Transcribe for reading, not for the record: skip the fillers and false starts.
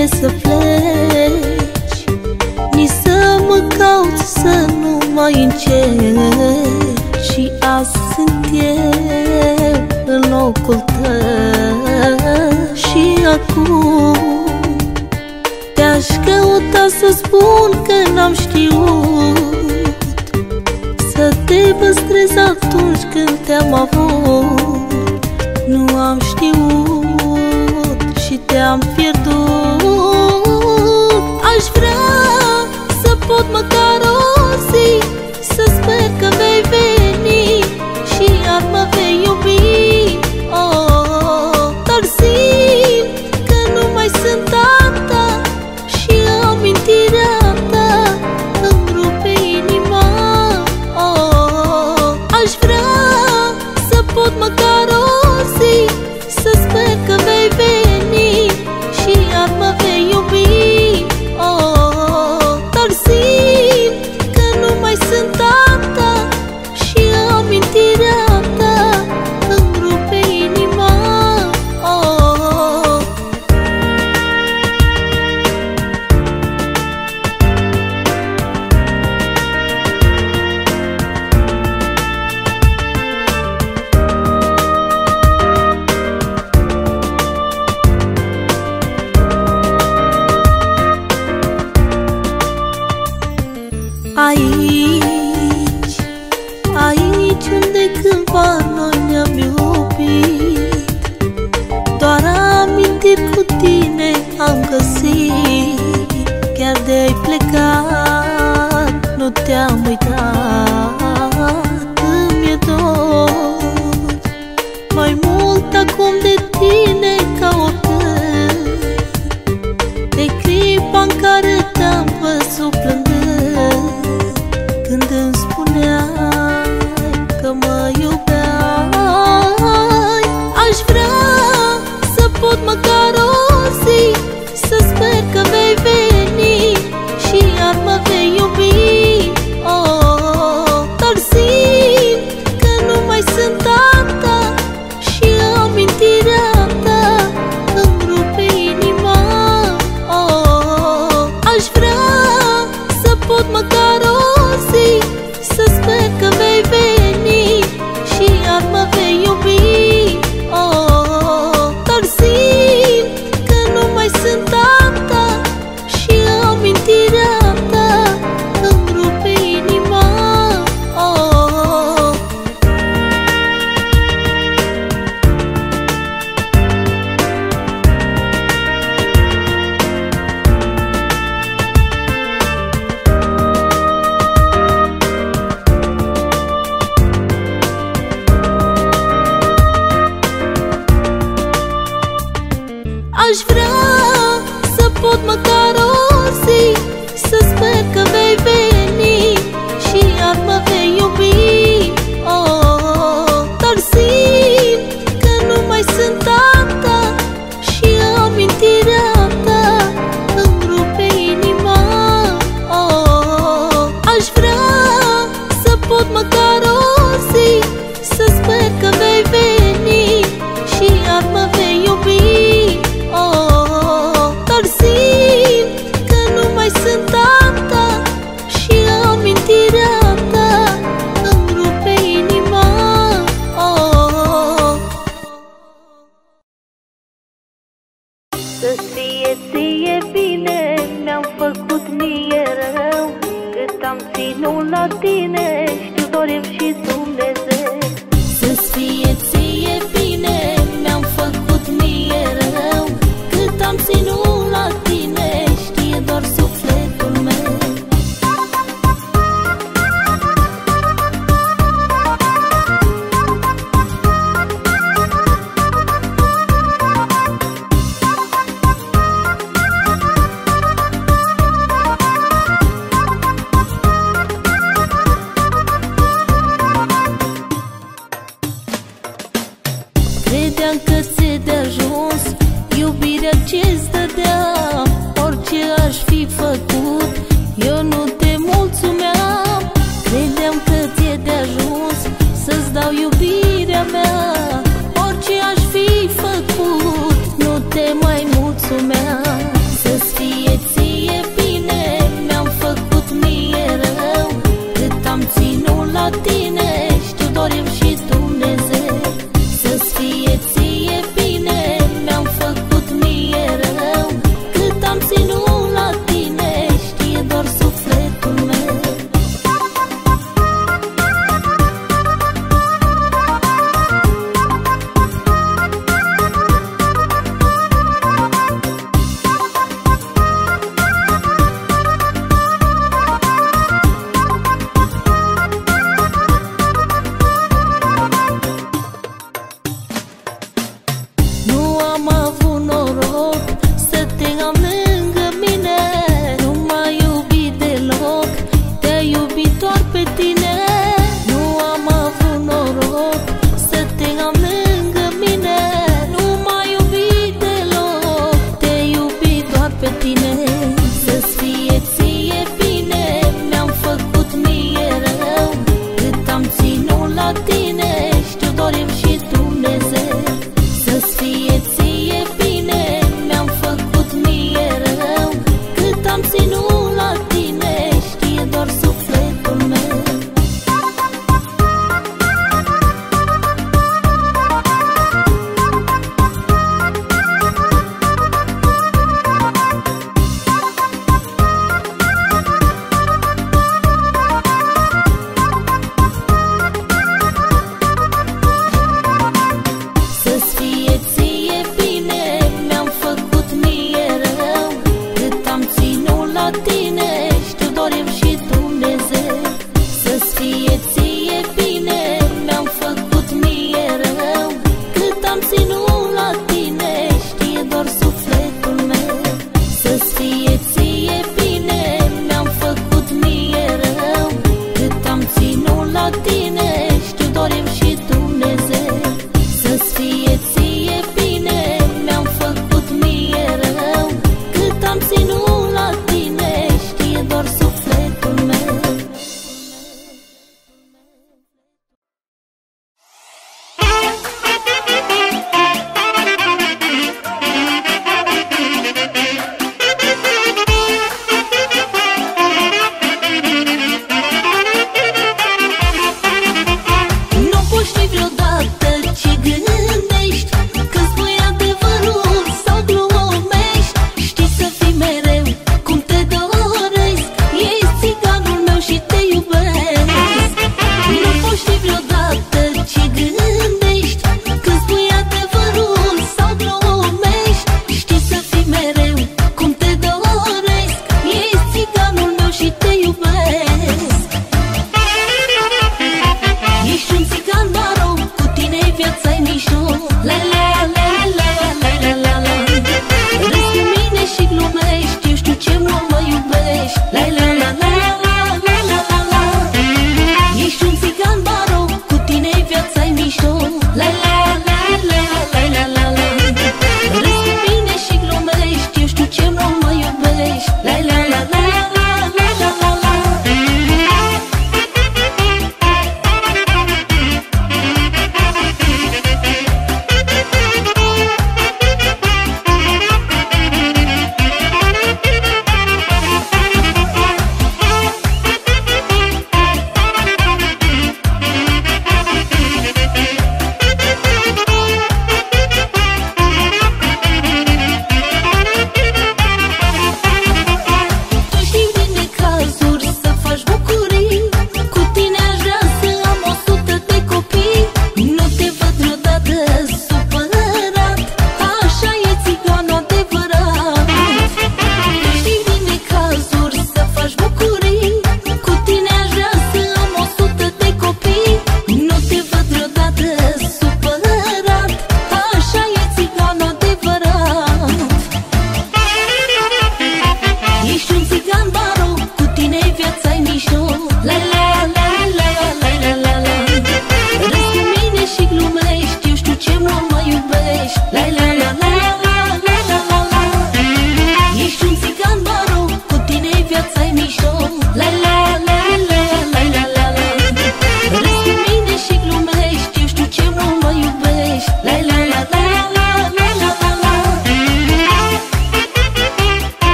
bine să pleci, nici să mă cauți să nu mai încerci. Și azi sunt eu în locul tău și acum te-aș căuta să spun că n-am știut să te păstrez atunci când te-am avut. Nu am știut și te-am pierdut. Aș vrea să pot măcar o zi să sper că vei veni și iar mă vei iubi. Oh, dar simt că nu mai sunt a ta și amintirea ta îmi rupe inima. Oh, aș vrea să pot măcar o zi să sper că vei veni și iar mă vei iubi. Oh, dar simt că nu mai sunt a ta și amintirea ta îmi rupe inima. Oh. Aici, aici unde cândva noi ne-am iubit, doar amintiri cu tine am găsit. Chiar de-ai plecat, nu te-am uitat, îmi-e dor mai mult acum de tine ca oricând, de clipa în care te-am văzut plângând, când îmi spuneai că mă iubeai. Aș vrea să pot măcar o zi să sper că vei veni și iar mă vei iubi. Oh, dar simt că nu mai sunt a ta și amintirea ta îmi rupe inima. Oh, aș vrea să pot măcar o zi să sper că vei veni și iar mă vei iubi. Oh, dar simt că nu mai sunt a ta și amintirea ta îmi rupe inima. Oh. Aș vrea să pot măcar o zi să sper că vei veni și iar mă vei iubi. Oh, dar simt că nu mai sunt a ta și amintirea ta îmi rupe inima. Oh, aș vrea să pot măcar o zi să sper că vei veni și iar mă vei iubi. Oh, dar simt că nu mai sunt a ta și amintirea ta îmi rupe inima. Oh. Să-ți fie ție bine, mi-am făcut mie rău, cât am ținut la tine.